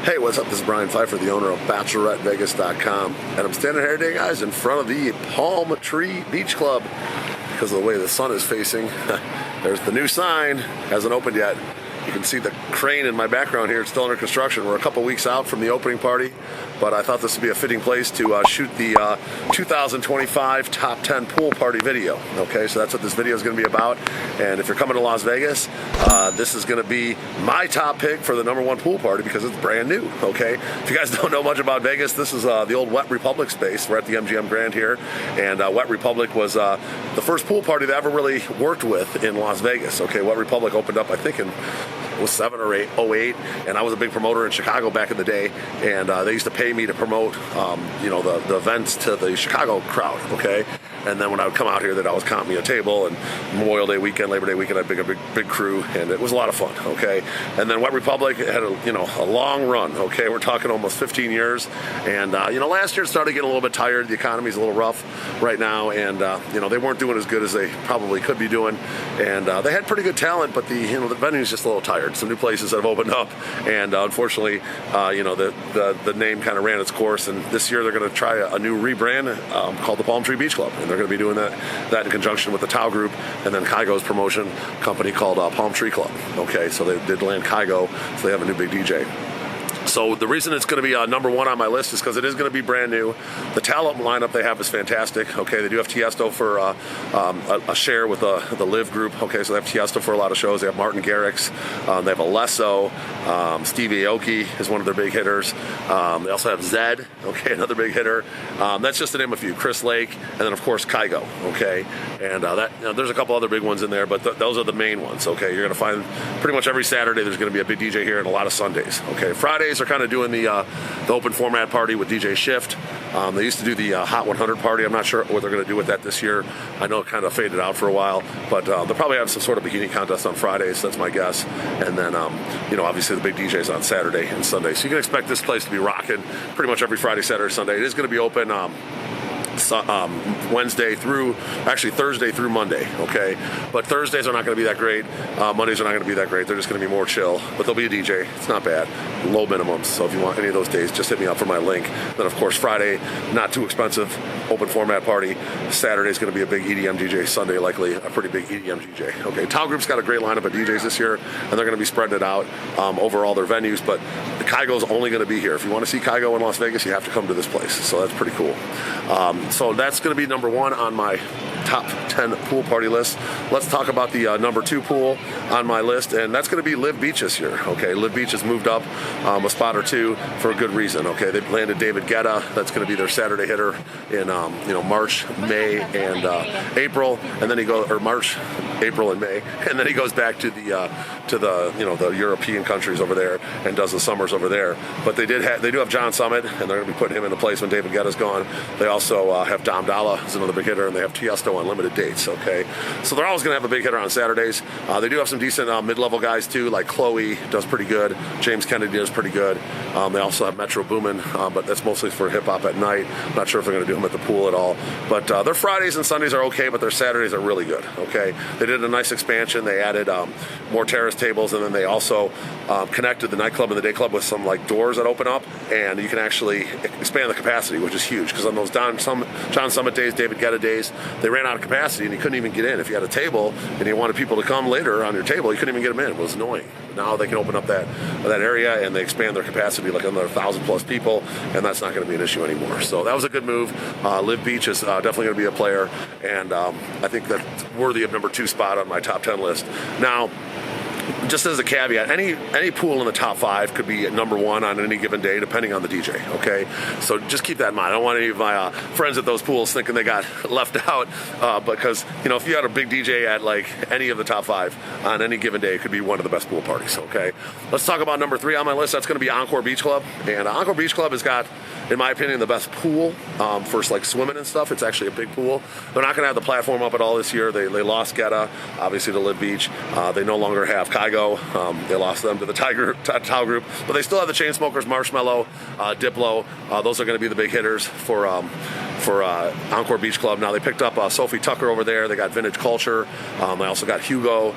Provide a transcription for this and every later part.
Hey, what's up? This is Brian Pfeiffer, the owner of BacheloretteVegas.com, and I'm standing here today, guys, in front of the Palm Tree Beach Club because of the way the sun is facing. There's the new sign, hasn't opened yet. You can see the crane in my background here. It's still under construction. We're a couple weeks out from the opening party, but I thought this would be a fitting place to shoot the 2025 Top 10 Pool Party video. Okay, so that's what this video is going to be about. And if you're coming to Las Vegas, this is going to be my top pick for the #1 pool party because it's brand new. Okay, if you guys don't know much about Vegas, this is the old Wet Republic space. We're at the MGM Grand here, and Wet Republic was the first pool party that I ever really worked with in Las Vegas. Okay, Wet Republic opened up, I think, in 07 or 08, and I was a big promoter in Chicago back in the day, and they used to pay me to promote, the events to the Chicago crowd, okay? And then when I would come out here, they'd always comp me a table, and Memorial Day weekend, Labor Day weekend, I'd bring a big crew, and it was a lot of fun, okay? And then Wet Republic had a long run, okay? We're talking almost 15 years, and last year it started getting a little bit tired. The economy's a little rough right now, and they weren't doing as good as they probably could be doing, and they had pretty good talent, but the venue's just a little tired. Some new places that have opened up, and unfortunately, the name kind of ran its course, and this year they're going to try a new rebrand called the Palm Tree Beach Club, and they're going to be doing that in conjunction with the Tao Group and then Kygo's promotion company called Palm Tree Club. Okay, so they did land Kygo, so they have a new big DJ. So the reason it's going to be #1 on my list is because it is going to be brand new. The talent lineup they have is fantastic. Okay, they do have Tiesto for a share with the Liv group. Okay, so they have Tiesto for a lot of shows. They have Martin Garrix. They have Alesso. Steve Aoki is one of their big hitters. They also have Zed. Okay, another big hitter. That's just to name a few. Chris Lake, and then of course Kygo. Okay, and there's a couple other big ones in there, but those are the main ones. Okay, you're going to find pretty much every Saturday there's going to be a big DJ here, and a lot of Sundays. Okay, Fridays are kind of doing the open format party with DJ Shift. They used to do the Hot 100 party. I'm not sure what they're going to do with that this year. I know it kind of faded out for a while, but they'll probably have some sort of bikini contest on Fridays. That's my guess. And then, obviously the big DJs on Saturday and Sunday. So you can expect this place to be rocking pretty much every Friday, Saturday, Sunday. It is going to be open Thursday through Monday, okay? But Thursdays are not going to be that great. Mondays are not going to be that great. They're just going to be more chill. But there'll be a DJ. It's not bad. Low minimums. So if you want any of those days, just hit me up for my link. Then, of course, Friday, not too expensive, open format party. Saturday is going to be a big EDM DJ. Sunday, likely a pretty big EDM DJ. Okay, Tao Group's got a great lineup of DJs this year, and they're going to be spreading it out over all their venues. But the Kygo's only going to be here. If you want to see Kygo in Las Vegas, you have to come to this place. So that's pretty cool. So that's going to be #1 on my top 10 pool party list. Let's talk about the #2 pool on my list, and that's going to be Liv Beach this year. Okay, Liv Beach has moved up a spot or two for a good reason. Okay, they've landed David Guetta. That's going to be their Saturday hitter in March, May, and April, and then March, April, and May, and then he goes back to the European countries over there and does the summers over there. But they do have John Summit, and they're going to be putting him into place when David Guetta's gone. They also have Dom Dalla, who's another big hitter, and they have Tiesto on limited dates. Okay, so they're always going to have a big hitter on Saturdays. They do have some decent mid-level guys too, like Chloe does pretty good. James Kennedy does pretty good. They also have Metro Boomin, but that's mostly for hip hop at night. Not sure if they're going to do them at the pool at all. But their Fridays and Sundays are okay, but their Saturdays are really good. Okay, they did a nice expansion. They added more terrace tables, and then they also connected the nightclub and the day club with some doors that open up, and you can actually expand the capacity, which is huge. Because on those John Summit days, David Guetta days, they ran out of capacity and you couldn't even get in. If you had a table and you wanted people to come later on your table, you couldn't even get them in. It was annoying. Now they can open up that area and they expand their capacity like another 1,000+ people, and that's not going to be an issue anymore. So that was a good move. Liv Beach is definitely going to be a player, and I think that's worthy of #2 spot on my top 10 list. Now, just as a caveat, any pool in the top 5 could be at #1 on any given day, depending on the DJ, okay? So just keep that in mind. I don't want any of my friends at those pools thinking they got left out, because, if you had a big DJ at, any of the top 5 on any given day, it could be one of the best pool parties, okay? Let's talk about #3 on my list. That's going to be Encore Beach Club. And Encore Beach Club has got, in my opinion, the best pool for, swimming and stuff. It's actually a big pool. They're not going to have the platform up at all this year. They lost Guetta, obviously, to Liv Beach. They no longer have Kygo Kygo. They lost them to the Tao group, but they still have the Chainsmokers, Marshmello, Diplo. Those are going to be the big hitters for Encore Beach Club. Now they picked up Sophie Tucker over there. They got Vintage Culture. I also got Hugo.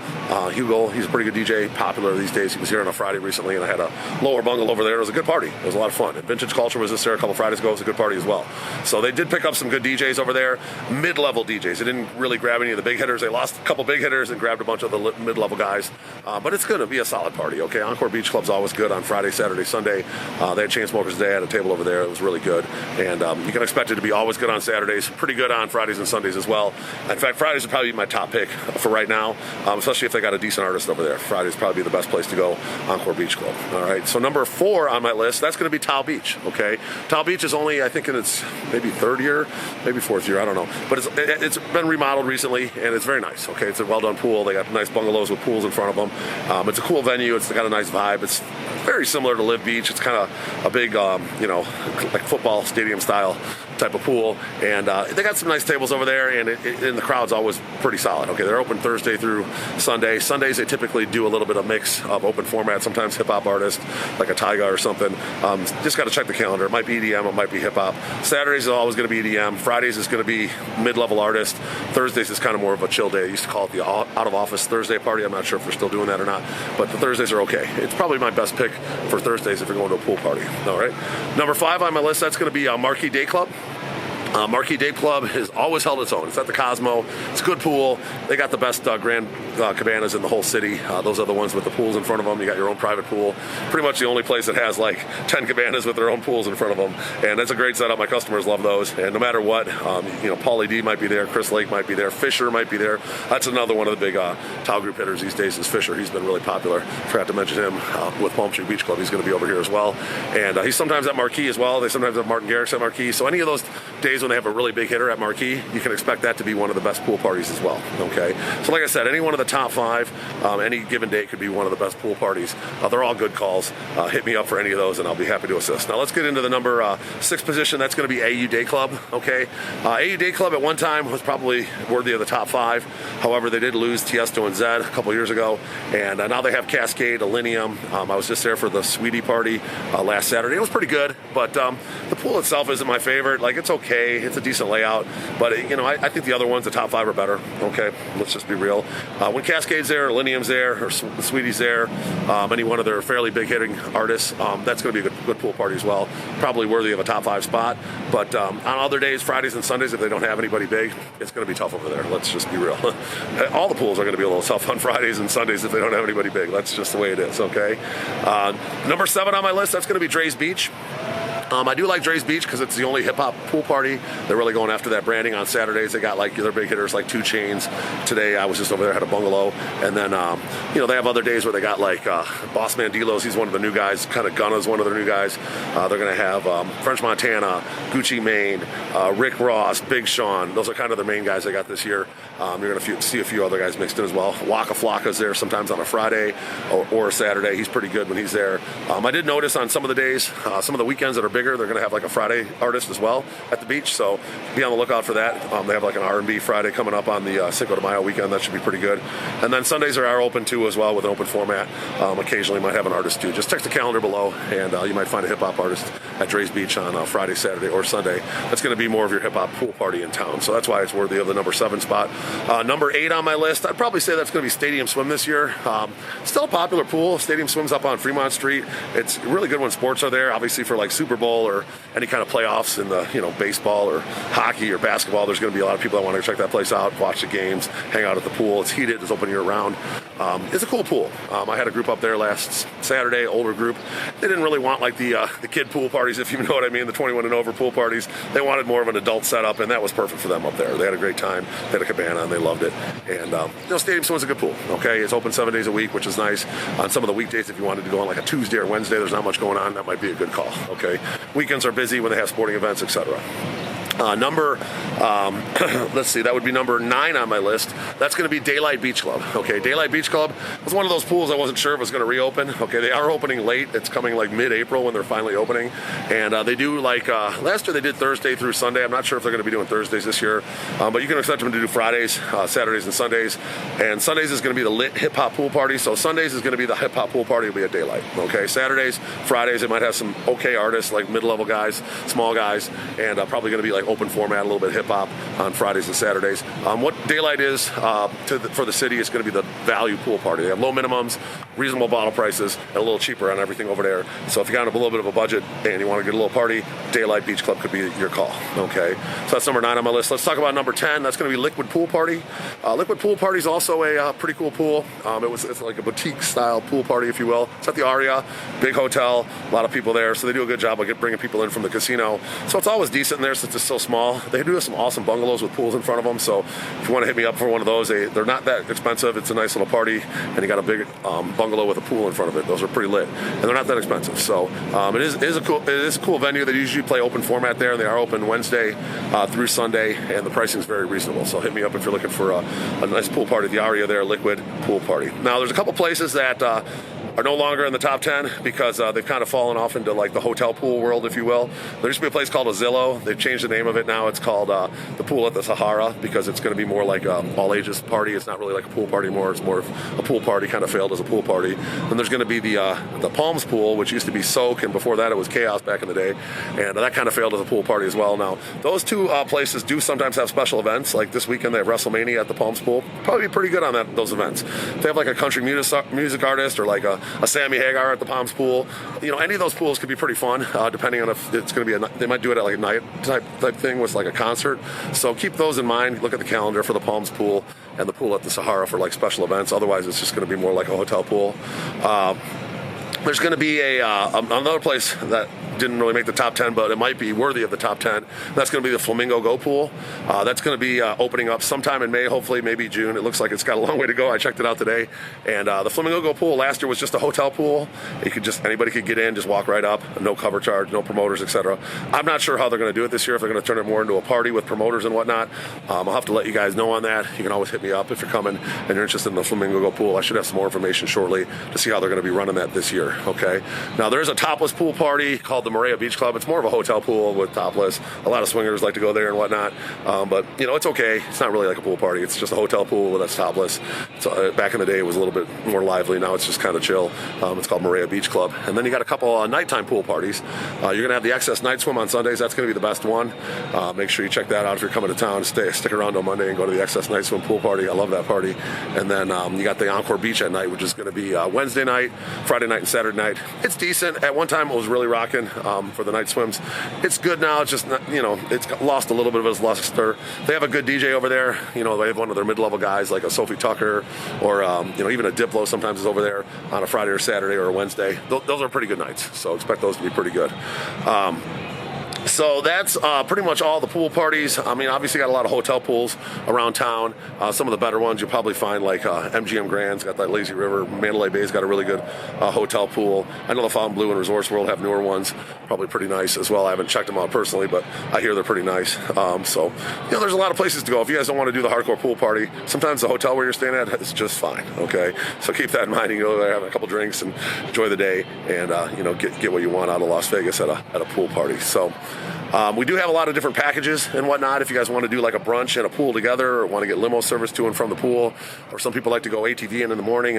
Hugo, he's a pretty good DJ, popular these days. He was here on a Friday recently, and I had a lower bungalow over there. It was a good party. It was a lot of fun. And Vintage Culture was just there a couple Fridays ago. It was a good party as well. So they did pick up some good DJs over there, mid-level DJs. They didn't really grab any of the big hitters. They lost a couple big hitters and grabbed a bunch of the mid-level guys. But it's going to be a solid party, okay? Encore Beach Club's always good on Friday, Saturday, Sunday. They had Chainsmokers Day. I had a table over there. It was really good. And you can expect it to be always good on Saturdays, pretty good on Fridays and Sundays as well. In fact, Fridays would probably be my top pick for right now, especially if they got a decent artist over there. Fridays probably be the best place to go, Encore Beach Club. All right, so number 4 on my list, that's going to be Tao Beach, okay? Tao Beach is only, I think, in its maybe 3rd year, maybe 4th year, I don't know. But it's been remodeled recently, and it's very nice, okay? It's a well-done pool. They got nice bungalows with pools in front of them. It's a cool venue. It's got a nice vibe. It's very similar to Liv Beach. It's kind of a big, like football stadium style type of pool, and they got some nice tables over there, and the crowd's always pretty solid. Okay, they're open Thursday through Sunday. Sundays they typically do a little bit of mix of open format, sometimes hip-hop artists like a Tyga or something. Just got to check the calendar. It might be EDM, it might be hip-hop. Saturdays is always going to be EDM. Fridays is going to be mid-level artist. Thursdays is kind of more of a chill day. I used to call it the out-of-office Thursday party. I'm not sure if they're still doing that or not, but the Thursdays are okay. It's probably my best pick for Thursdays if you're going to a pool party. All right, number 5 on my list, that's going to be Marquee Dayclub. Marquee Dayclub has always held its own. It's at the Cosmo. It's a good pool. They got the best grand cabanas in the whole city. Those are the ones with the pools in front of them. You got your own private pool. Pretty much the only place that has like 10 cabanas with their own pools in front of them. And that's a great setup. My customers love those. And no matter what, Paulie D might be there. Chris Lake might be there. Fisher might be there. That's another one of the big Tao group hitters these days is Fisher. He's been really popular. Forgot to mention him with Palm Tree Beach Club. He's going to be over here as well. And he's sometimes at Marquee as well. They sometimes have Martin Garrix at Marquee. So any of those days when they have a really big hitter at Marquee, you can expect that to be one of the best pool parties as well, okay? So like I said, any one of the top 5, any given day could be one of the best pool parties. They're all good calls. Hit me up for any of those and I'll be happy to assist. Now let's get into the number 6 position. That's going to be AYU Dayclub, okay? AYU Dayclub at one time was probably worthy of the top 5. However, they did lose Tiesto and Zed a couple years ago, and now they have Cascade, Alinium. I was just there for the Sweetie party last Saturday. It was pretty good, but the pool itself isn't my favorite. Like, it's okay. It's a decent layout, but I think the other ones, the top 5 are better. Okay, let's just be real. When Cascade's there, Alinium's there, or Sweetie's there, any one of their fairly big hitting artists, that's going to be a good pool party as well. Probably worthy of a top 5 spot. But on other days, Fridays and Sundays, if they don't have anybody big, it's going to be tough over there. Let's just be real. All the pools are going to be a little tough on Fridays and Sundays if they don't have anybody big. That's just the way it is. Okay. Number 7 on my list, that's going to be Drai Beach. I do like Drai Beach because it's the only hip-hop pool party. They're really going after that branding on Saturdays. They got like their big hitters like 2 Chainz. Today I was just over there, had a bungalow. And then, they have other days where they got like Boss Man D-Lo's. He's one of the new guys. Kind of Gunna's one of their new guys. They're going to have French Montana, Gucci Mane, Rick Ross, Big Sean. Those are kind of the main guys they got this year. You're going to see a few other guys mixed in as well. Waka Flocka's there sometimes on a Friday or a Saturday. He's pretty good when he's there. I did notice on some of the days, some of the weekends that are bigger, they're going to have like a Friday artist as well at the beach, so be on the lookout for that. They have like an R&B Friday coming up on the Cinco de Mayo weekend. That should be pretty good. And then Sundays are open too as well with an open format. Occasionally might have an artist too. Just check the calendar below and you might find a hip-hop artist at Drai Beach on Friday, Saturday, or Sunday. That's going to be more of your hip-hop pool party in town, so that's why it's worthy of the number 7 spot. Number 8 on my list, I'd probably say that's going to be Stadium Swim this year. Still a popular pool. Stadium Swim's up on Fremont Street. It's really good when sports are there, obviously for like Super Bowl or any kind of playoffs in the baseball or hockey or basketball. There's going to be a lot of people that want to check that place out, watch the games, hang out at the pool. It's heated. It's open year round. It's a cool pool. I had a group up there last Saturday, older group. They didn't really want like the kid pool parties, if you know what I mean, the 21 and over pool parties. They wanted more of an adult setup, and that was perfect for them up there. They had a great time. They had a cabana, and they loved it. And Stadium Swim's a good pool. Okay, it's open 7 days a week, which is nice. On some of the weekdays, if you wanted to go on like a Tuesday or Wednesday, there's not much going on. That might be a good call. Okay, weekends are busy when they have sporting events, etc. Let's see, that would be number 9 on my list. That's going to be Daylight Beach Club. Okay, Daylight Beach Club was one of those pools I wasn't sure if it was going to reopen. Okay, they are opening late. It's coming like mid-April when they're finally opening. And they do like, last year they did Thursday through Sunday. I'm not sure if they're going to be doing Thursdays this year, but you can expect them to do Fridays, Saturdays, and Sundays. And Sundays is going to be the lit hip-hop pool party. So Sundays is going to be the hip-hop pool party. It'll be at Daylight. Okay, Saturdays, Fridays, it might have some okay artists like mid-level guys, small guys, and probably going to be like open format, a little bit hip-hop on Fridays and Saturdays. What Daylight is for the city is going to be the value pool party. They have low minimums, reasonable bottle prices, and a little cheaper on everything over there. So if you got a little bit of a budget and you want to get a little party, Daylight Beach Club could be your call. Okay, so that's number 9 on my list. Let's talk about number 10. That's going to be Liquid Pool Party. Liquid Pool Party is also a pretty cool pool. It's like a boutique style pool party, if you will. It's at the Aria, big hotel, a lot of people there, so they do a good job of bringing people in from the casino. So it's always decent in there since it's so small. They do have some awesome bungalows with pools in front of them. So if you want to hit me up for one of those, they're not that expensive. It's a nice little party, and you got a big bungalow with a pool in front of it. Those are pretty lit, and they're not that expensive. So it is a cool venue. They usually play open format there, and they are open Wednesday through Sunday, and the pricing is very reasonable. So hit me up if you're looking for a nice pool party at the Aria there, Liquid Pool Party. Now there's a couple places that are no longer in the top 10 because they've kind of fallen off into like the hotel pool world, if you will. There used to be a place called Azillo. They've changed the name of it now. It's called the Pool at the Sahara because it's going to be more like a all ages party. It's not really like a pool party anymore. It's more of a pool party, kind of failed as a pool party. Then there's going to be the Palms pool, which used to be Soak, and before that it was Chaos back in the day, and that kind of failed as a pool party as well. Now those two places do sometimes have special events. Like this weekend they have WrestleMania at the Palms pool. Probably be pretty good on those events. If they have like a country music artist or like a Sammy Hagar at the Palms pool, any of those pools could be pretty fun, depending on if it's going to be they might do it at like a night type thing with like a concert. So keep those in mind. Look at the calendar for the Palms pool and the pool at the Sahara for like special events. Otherwise, it's just going to be more like a hotel pool. There's going to be another place that didn't really make the top 10, but it might be worthy of the top 10. That's going to be the Flamingo Go Pool. That's going to be opening up sometime in May, hopefully, maybe June. It looks like it's got a long way to go. I checked it out today. And the Flamingo Go Pool last year was just a hotel pool. Anybody could get in, just walk right up, no cover charge, no promoters, etc. I'm not sure how they're going to do it this year, if they're going to turn it more into a party with promoters and whatnot. I'll have to let you guys know on that. You can always hit me up if you're coming and you're interested in the Flamingo Go Pool. I should have some more information shortly to see how they're going to be running that this year. Okay. Now there's a topless pool party called the Marquee Beach Club. It's more of a hotel pool with topless. A lot of swingers like to go there and whatnot. But it's okay. It's not really like a pool party. It's just a hotel pool that's topless. So back in the day, it was a little bit more lively. Now it's just kind of chill. It's called Marquee Beach Club. And then you got a couple nighttime pool parties. You're going to have the Excess Night Swim on Sundays. That's going to be the best one. Make sure you check that out if you're coming to town. Stick around on Monday and go to the Excess Night Swim pool party. I love that party. And then you got the Encore Beach at night, which is going to be Wednesday night, Friday night, and Saturday night. It's decent. At one time, it was really rocking for the night swims. It's good now. It's just not, it's lost a little bit of its luster. They have a good DJ over there. They have one of their mid-level guys like a Sophie Tucker or even a Diplo sometimes is over there on a Friday or Saturday or a Wednesday. Those are pretty good nights, so expect those to be pretty good. So that's pretty much all the pool parties. I mean, obviously got a lot of hotel pools around town. Some of the better ones you'll probably find like MGM Grand's got that Lazy River. Mandalay Bay's got a really good hotel pool. I know the Fontainebleau and Resorts World have newer ones, probably pretty nice as well. I haven't checked them out personally, but I hear they're pretty nice. So there's a lot of places to go. If you guys don't want to do the hardcore pool party, sometimes the hotel where you're staying at is just fine. Okay, so keep that in mind. You can go there, have a couple drinks, and enjoy the day, and get what you want out of Las Vegas at a pool party. So. We do have a lot of different packages and whatnot. If you guys want to do like a brunch and a pool together, or want to get limo service to and from the pool, or some people like to go ATV in the morning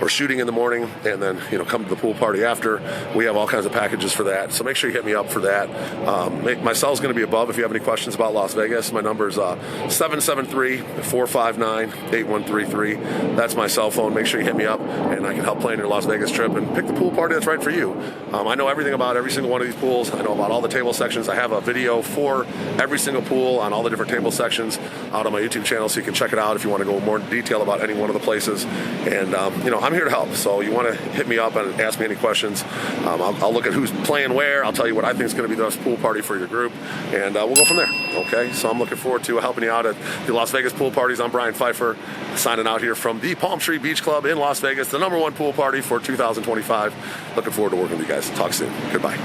or shooting in the morning and then come to the pool party after. We have all kinds of packages for that. So make sure you hit me up for that. My cell's going to be above if you have any questions about Las Vegas. My number is 773-459-8133. That's my cell phone. Make sure you hit me up and I can help plan your Las Vegas trip and pick the pool party that's right for you. I know everything about every single one of these pools. I know about all the table sections. I have a video for every single pool on all the different table sections out on my YouTube channel, so you can check it out if you want to go more in detail about any one of the places. And I'm here to help, so you want to hit me up and ask me any questions. I'll look at who's playing where. I'll tell you what I think is going to be the best pool party for your group, and we'll go from there. Okay, so I'm looking forward to helping you out at the Las Vegas pool parties. I'm Brian Pfeiffer, signing out here from the Palm Tree Beach Club in Las Vegas, the #1 pool party for 2025. Looking forward to working with you guys. Talk soon. Goodbye.